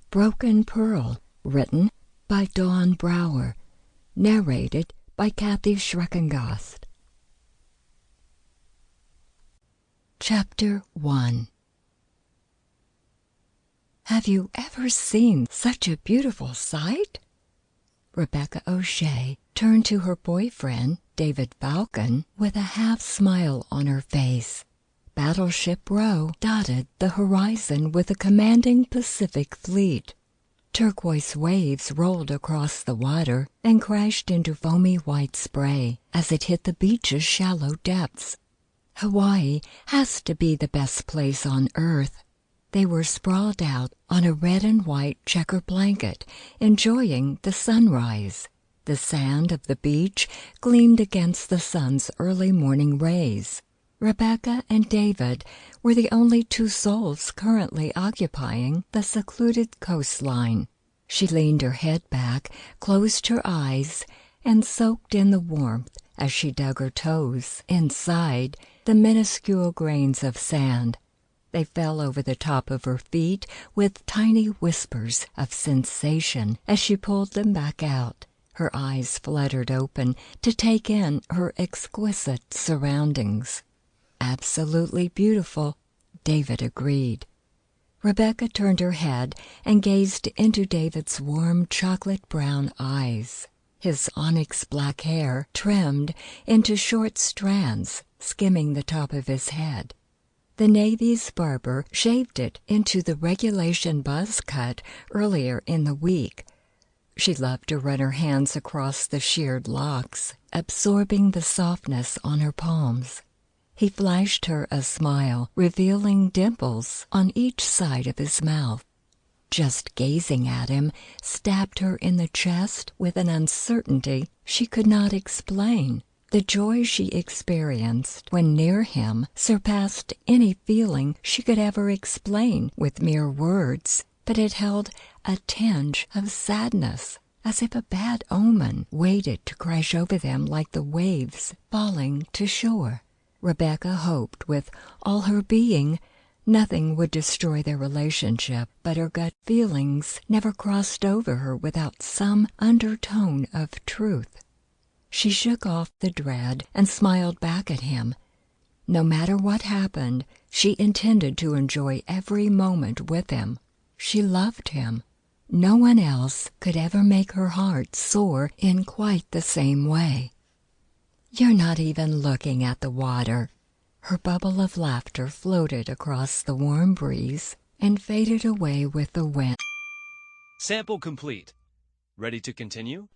Broken Pearl, written by Dawn Brower, narrated by Cathy Shrecongost. Chapter 1. Have you ever seen such a beautiful sight? Rebecca O'Shea turned to her boyfriend, David Falcon, with a half-smile on her face. Battleship Row dotted the horizon with a commanding Pacific fleet. Turquoise waves rolled across the water and crashed into foamy white spray as it hit the beach's shallow depths. Hawaii has to be the best place on Earth. They were sprawled out on a red and white checker blanket, enjoying the sunrise. The sand of the beach gleamed against the sun's early morning rays. Rebecca and David were the only two souls currently occupying the secluded coastline. She leaned her head back, closed her eyes, and soaked in the warmth as she dug her toes inside the minuscule grains of sand. They fell over the top of her feet with tiny whispers of sensation as she pulled them back out. Her eyes fluttered open to take in her exquisite surroundings. Absolutely beautiful, David agreed. Rebecca turned her head and gazed into David's warm chocolate-brown eyes. His onyx-black hair trimmed into short strands, skimming the top of his head. The Navy's barber shaved it into the regulation buzz cut earlier in the week. She loved to run her hands across the sheared locks, absorbing the softness on her palms. He flashed her a smile, revealing dimples on each side of his mouth. Just gazing at him stabbed her in the chest with an uncertainty she could not explain. The joy she experienced when near him surpassed any feeling she could ever explain with mere words, but it held a tinge of sadness, as if a bad omen waited to crash over them like the waves falling to shore. Rebecca hoped with all her being nothing would destroy their relationship, but her gut feelings never crossed over her without some undertone of truth. She shook off the dread and smiled back at him. No matter what happened, she intended to enjoy every moment with him. She loved him. No one else could ever make her heart soar in quite the same way. You're not even looking at the water. Her bubble of laughter floated across the warm breeze and faded away with the wind. Sample complete. Ready to continue?